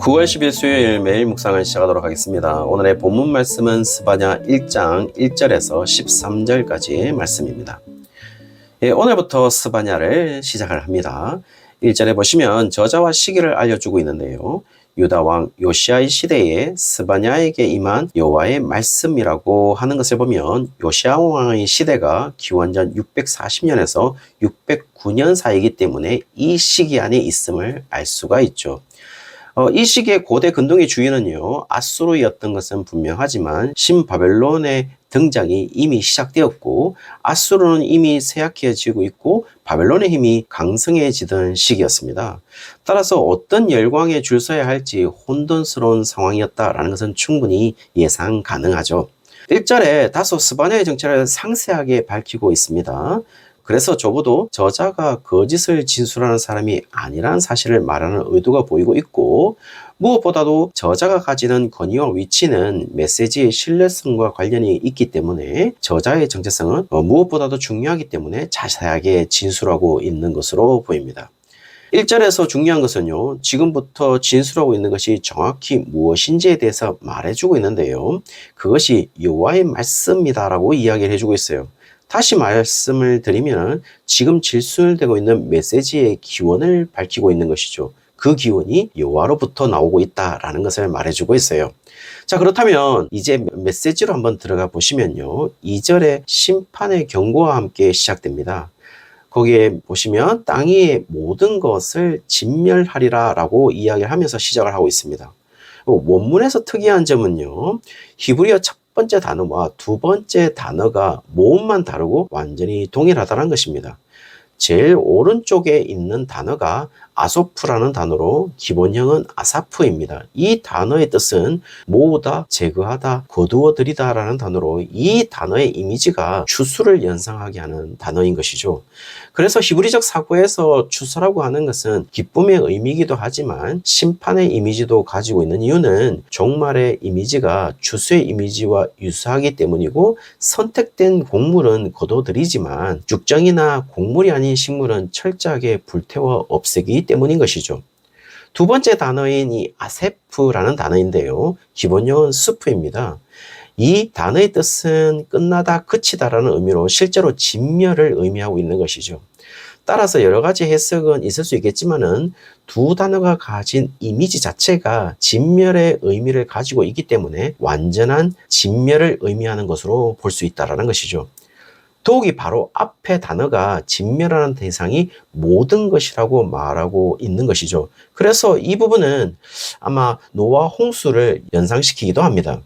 9월 10일 수요일 매일 묵상을 시작하도록 하겠습니다. 오늘의 본문 말씀은 스바냐 1장 1절에서 13절까지의 말씀입니다. 오늘부터 스바냐를 시작을 합니다. 1절에 보시면 저자와 시기를 알려주고 있는데요. 유다 왕 요시아의 시대에 스바냐에게 임한 여호와의 말씀이라고 하는 것을 보면 요시아 왕의 시대가 기원전 640년에서 609년 사이이기 때문에 이 시기 안에 있음을 알 수가 있죠. 이 시기의 고대 근동의 주인은요, 아수르였던 것은 분명하지만 신바벨론의 등장이 이미 시작되었고 아수르는 이미 쇠약해지고 있고 바벨론의 힘이 강성해지던 시기였습니다. 따라서 어떤 열광에 줄 서야 할지 혼돈스러운 상황이었다라는 것은 충분히 예상 가능하죠. 1절에 다소 스바냐의 정체를 상세하게 밝히고 있습니다. 그래서 적어도 저자가 거짓을 진술하는 사람이 아니라는 사실을 말하는 의도가 보이고 있고, 무엇보다도 저자가 가지는 권위와 위치는 메시지의 신뢰성과 관련이 있기 때문에 저자의 정체성은 무엇보다도 중요하기 때문에 자세하게 진술하고 있는 것으로 보입니다. 1절에서 중요한 것은요, 지금부터 진술하고 있는 것이 정확히 무엇인지에 대해서 말해주고 있는데요. 그것이 여호와의 말씀이다라고 이야기를 해주고 있어요. 다시 말씀을 드리면 지금 진술되고 있는 메시지의 기원을 밝히고 있는 것이죠. 그 기원이 여호와로부터 나오고 있다라는 것을 말해주고 있어요. 자, 그렇다면 이제 메시지로 한번 들어가 보시면요. 2절에 심판의 경고와 함께 시작됩니다. 거기에 보시면 땅 위의 모든 것을 진멸하리라 라고 이야기를 하면서 시작을 하고 있습니다. 원문에서 특이한 점은요. 히브리어 첫 번째 단어와 두 번째 단어가 모음만 다르고 완전히 동일하다는 것입니다. 제일 오른쪽에 있는 단어가 아소프라는 단어로 기본형은 아사프입니다. 이 단어의 뜻은 모으다, 제거하다, 거두어들이다 라는 단어로 이 단어의 이미지가 추수를 연상하게 하는 단어인 것이죠. 그래서 히브리적 사고에서 추수라고 하는 것은 기쁨의 의미이기도 하지만 심판의 이미지도 가지고 있는 이유는 종말의 이미지가 추수의 이미지와 유사하기 때문이고, 선택된 곡물은 거둬들이지만 죽정이나 곡물이 아닌 식물은 철저하게 불태워 없애기 때문인 것이죠. 두 번째 단어인 이 아세프라는 단어인데요. 기본형은 스프입니다. 이 단어의 뜻은 끝나다, 그치다라는 의미로 실제로 진멸을 의미하고 있는 것이죠. 따라서 여러 가지 해석은 있을 수 있겠지만은 두 단어가 가진 이미지 자체가 진멸의 의미를 가지고 있기 때문에 완전한 진멸을 의미하는 것으로 볼 수 있다는 것이죠. 더욱이 바로 앞에 단어가 진멸하는 대상이 모든 것이라고 말하고 있는 것이죠. 그래서 이 부분은 아마 노아 홍수를 연상시키기도 합니다.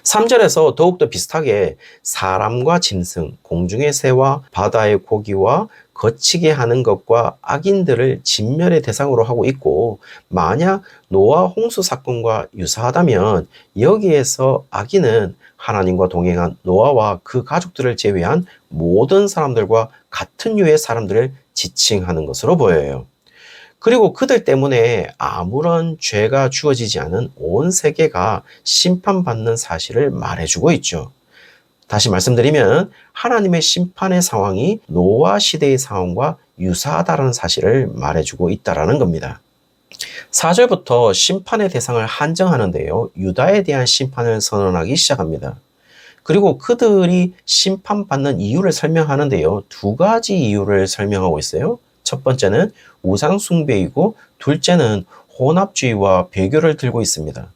3절에서 더욱더 비슷하게 사람과 짐승, 공중의 새와 바다의 고기와 거치게 하는 것과 악인들을 진멸의 대상으로 하고 있고, 만약 노아 홍수 사건과 유사하다면 여기에서 악인은 하나님과 동행한 노아와 그 가족들을 제외한 모든 사람들과 같은 류의 사람들을 지칭하는 것으로 보여요. 그리고 그들 때문에 아무런 죄가 주어지지 않은 온 세계가 심판받는 사실을 말해주고 있죠. 다시 말씀드리면 하나님의 심판의 상황이 노아 시대의 상황과 유사하다는 사실을 말해주고 있다는 겁니다. 4절부터 심판의 대상을 한정하는데요. 유다에 대한 심판을 선언하기 시작합니다. 그리고 그들이 심판받는 이유를 설명하는데요. 두 가지 이유를 설명하고 있어요. 첫 번째는 우상숭배이고 둘째는 혼합주의와 배교를 들고 있습니다.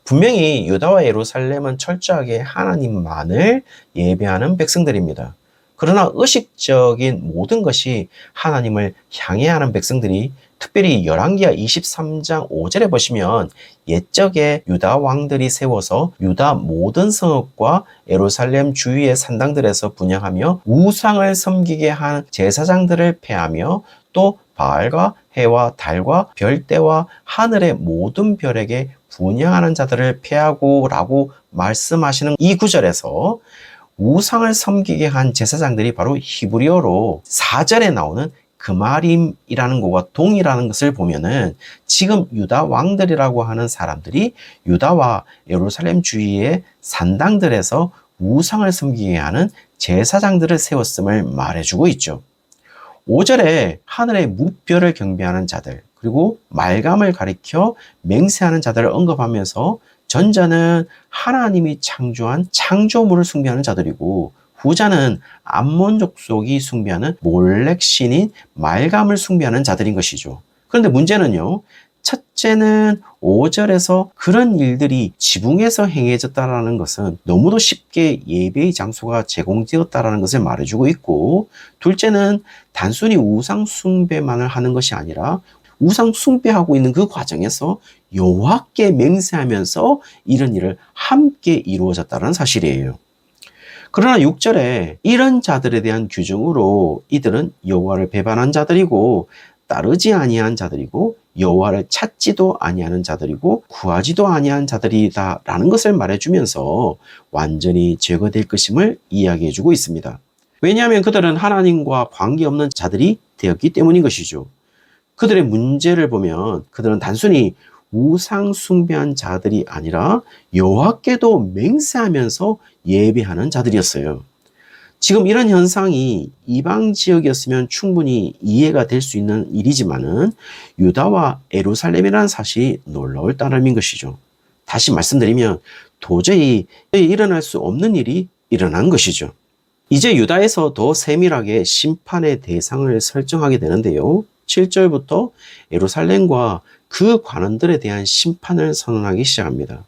분명히 유다와 예루살렘은 철저하게 하나님만을 예배하는 백성들입니다. 그러나 의식적인 모든 것이 하나님을 향해 하는 백성들이, 특별히 열왕기하 23장 5절에 보시면 옛적에 유다 왕들이 세워서 유다 모든 성읍과 예루살렘 주위의 산당들에서 분향하며 우상을 섬기게 한 제사장들을 폐하며 또 바알과 해와 달과 별대와 하늘의 모든 별에게 분향하는 자들을 폐하고 라고 말씀하시는 이 구절에서 우상을 섬기게 한 제사장들이 바로 히브리어로 4절에 나오는 그마림이라는 것과 동일하는 것을 보면은 지금 유다 왕들이라고 하는 사람들이 유다와 예루살렘 주위의 산당들에서 우상을 섬기게 하는 제사장들을 세웠음을 말해주고 있죠. 5절에 하늘의 무별을 경배하는 자들, 그리고 말감을 가리켜 맹세하는 자들을 언급하면서 전자는 하나님이 창조한 창조물을 숭배하는 자들이고 후자는 암몬 족속이 숭배하는 몰렉 신인 말감을 숭배하는 자들인 것이죠. 그런데 문제는요. 첫째는 5절에서 그런 일들이 지붕에서 행해졌다라는 것은 너무도 쉽게 예배의 장소가 제공되었다라는 것을 말해주고 있고, 둘째는 단순히 우상 숭배만을 하는 것이 아니라 우상 숭배하고 있는 그 과정에서 여호와께 맹세하면서 이런 일을 함께 이루어졌다는 사실이에요. 그러나 6절에 이런 자들에 대한 규정으로 이들은 여호와를 배반한 자들이고 따르지 아니한 자들이고 여호와를 찾지도 아니하는 자들이고 구하지도 아니한 자들이다라는 것을 말해주면서 완전히 제거될 것임을 이야기해주고 있습니다. 왜냐하면 그들은 하나님과 관계없는 자들이 되었기 때문인 것이죠. 그들의 문제를 보면 그들은 단순히 우상 숭배한 자들이 아니라 여호와께도 맹세하면서 예배하는 자들이었어요. 지금 이런 현상이 이방 지역이었으면 충분히 이해가 될 수 있는 일이지만은 유다와 예루살렘이라는 사실이 놀라울 따름인 것이죠. 다시 말씀드리면 도저히 일어날 수 없는 일이 일어난 것이죠. 이제 유다에서 더 세밀하게 심판의 대상을 설정하게 되는데요. 7절부터 예루살렘과 그 관원들에 대한 심판을 선언하기 시작합니다.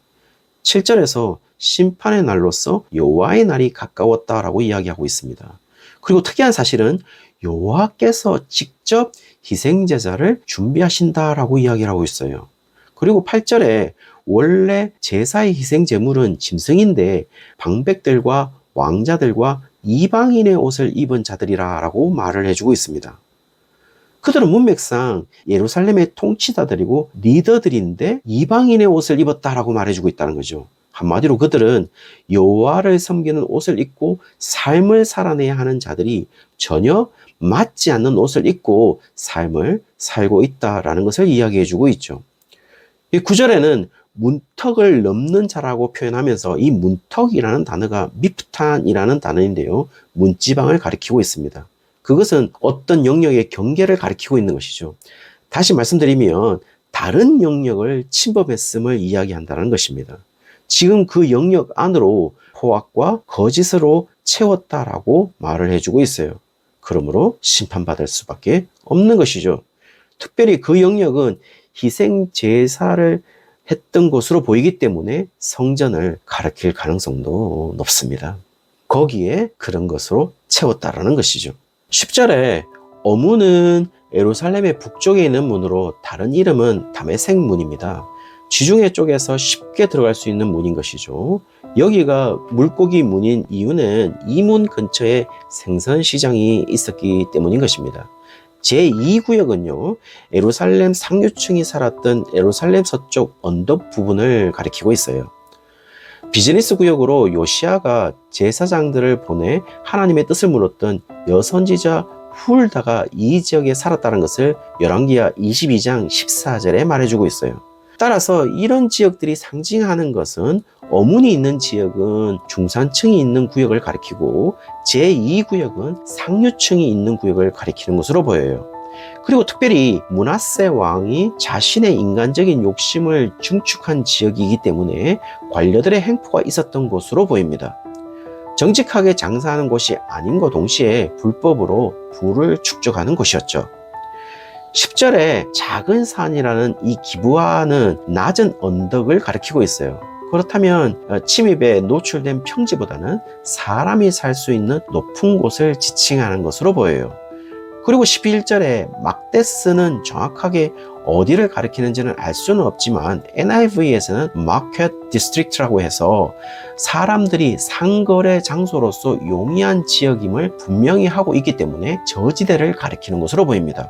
7절에서 심판의 날로서 여호와의 날이 가까웠다라고 이야기하고 있습니다. 그리고 특이한 사실은 여호와께서 직접 희생제사를 준비하신다라고 이야기를 하고 있어요. 그리고 8절에 원래 제사의 희생제물은 짐승인데 방백들과 왕자들과 이방인의 옷을 입은 자들이라고 말을 해주고 있습니다. 그들은 문맥상 예루살렘의 통치자들이고 리더들인데 이방인의 옷을 입었다라고 말해주고 있다는 거죠. 한마디로 그들은 여호와를 섬기는 옷을 입고 삶을 살아내야 하는 자들이 전혀 맞지 않는 옷을 입고 삶을 살고 있다라는 것을 이야기해주고 있죠. 이 9절에는 문턱을 넘는 자라고 표현하면서 이 문턱이라는 단어가 미프탄이라는 단어인데요. 문지방을 가리키고 있습니다. 그것은 어떤 영역의 경계를 가리키고 있는 것이죠. 다시 말씀드리면 다른 영역을 침범했음을 이야기한다는 것입니다. 지금 그 영역 안으로 포악과 거짓으로 채웠다라고 말을 해주고 있어요. 그러므로 심판받을 수밖에 없는 것이죠. 특별히 그 영역은 희생 제사를 했던 것으로 보이기 때문에 성전을 가리킬 가능성도 높습니다. 거기에 그런 것으로 채웠다라는 것이죠. 10절에 어문은 예루살렘의 북쪽에 있는 문으로 다른 이름은 다메섹 문입니다. 지중해 쪽에서 쉽게 들어갈 수 있는 문인 것이죠. 여기가 물고기 문인 이유는 이 문 근처에 생선시장이 있었기 때문인 것입니다. 제2구역은요, 예루살렘 상류층이 살았던 예루살렘 서쪽 언덕 부분을 가리키고 있어요. 비즈니스 구역으로 요시아가 제사장들을 보내 하나님의 뜻을 물었던 여선지자 훌다가 이 지역에 살았다는 것을 열왕기하 22장 14절에 말해주고 있어요. 따라서 이런 지역들이 상징하는 것은 어문이 있는 지역은 중산층이 있는 구역을 가리키고 제2구역은 상류층이 있는 구역을 가리키는 것으로 보여요. 그리고 특별히 므낫세 왕이 자신의 인간적인 욕심을 중축한 지역이기 때문에 관료들의 행포가 있었던 곳으로 보입니다. 정직하게 장사하는 곳이 아닌과 동시에 불법으로 부를 축적하는 곳이었죠. 10절에 작은 산이라는 이 기브아는 낮은 언덕을 가리키고 있어요. 그렇다면 침입에 노출된 평지보다는 사람이 살 수 있는 높은 곳을 지칭하는 것으로 보여요. 그리고 11절에 막데스는 정확하게 어디를 가리키는지는 알 수는 없지만 NIV에서는 마켓 디스트릭트라고 해서 사람들이 상거래 장소로서 용이한 지역임을 분명히 하고 있기 때문에 저지대를 가리키는 것으로 보입니다.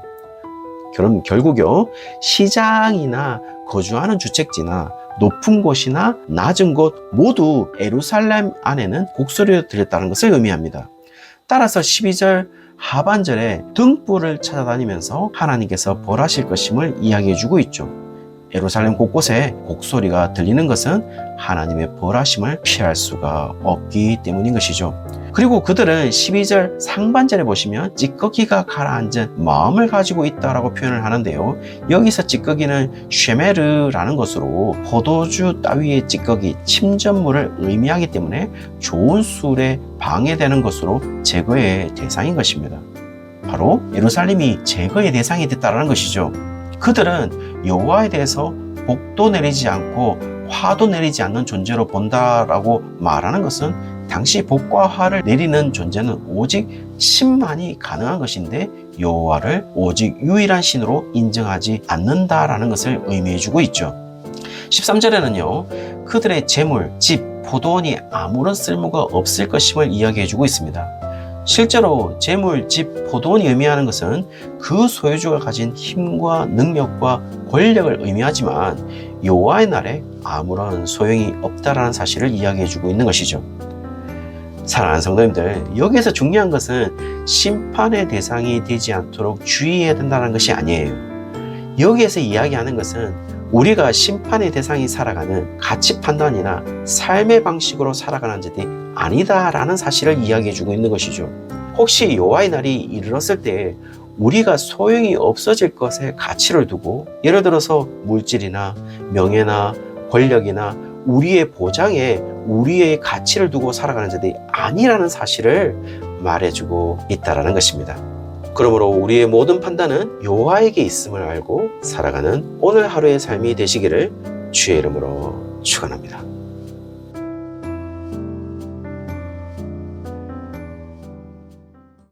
그럼 결국요, 시장이나 거주하는 주택지나 높은 곳이나 낮은 곳 모두 예루살렘 안에는 곡소리를 들렸다는 것을 의미합니다. 따라서 12절 하반절에 등불을 찾아다니면서 하나님께서 벌하실 것임을 이야기해주고 있죠. 예루살렘 곳곳에 곡소리가 들리는 것은 하나님의 벌하심을 피할 수가 없기 때문인 것이죠. 그리고 그들은 12절 상반절에 보시면 찌꺼기가 가라앉은 마음을 가지고 있다라고 표현을 하는데요. 여기서 찌꺼기는 쉐메르라는 것으로 포도주 따위의 찌꺼기, 침전물을 의미하기 때문에 좋은 술에 방해되는 것으로 제거의 대상인 것입니다. 바로 예루살렘이 제거의 대상이 됐다는 것이죠. 그들은 여호와에 대해서 복도 내리지 않고 화도 내리지 않는 존재로 본다라고 말하는 것은 당시 복과 화를 내리는 존재는 오직 신만이 가능한 것인데 여호와를 오직 유일한 신으로 인정하지 않는다라는 것을 의미해 주고 있죠. 13절에는요, 그들의 재물, 집, 포도원이 아무런 쓸모가 없을 것임을 이야기해 주고 있습니다. 실제로 재물, 집, 포도원이 의미하는 것은 그 소유주가 가진 힘과 능력과 권력을 의미하지만 여호와의 날에 아무런 소용이 없다라는 사실을 이야기해 주고 있는 것이죠. 사랑하는 성도님들, 여기에서 중요한 것은 심판의 대상이 되지 않도록 주의해야 된다는 것이 아니에요. 여기에서 이야기하는 것은 우리가 심판의 대상이 살아가는 가치 판단이나 삶의 방식으로 살아가는 자들이 아니다라는 사실을 이야기해 주고 있는 것이죠. 혹시 여호와의 날이 이르렀을 때 우리가 소용이 없어질 것에 가치를 두고, 예를 들어서 물질이나 명예나 권력이나 우리의 보장에 우리의 가치를 두고 살아가는 자들이 아니라는 사실을 말해주고 있다는 것입니다. 그러므로 우리의 모든 판단은 여호와에게 있음을 알고 살아가는 오늘 하루의 삶이 되시기를 주의 이름으로 축원합니다.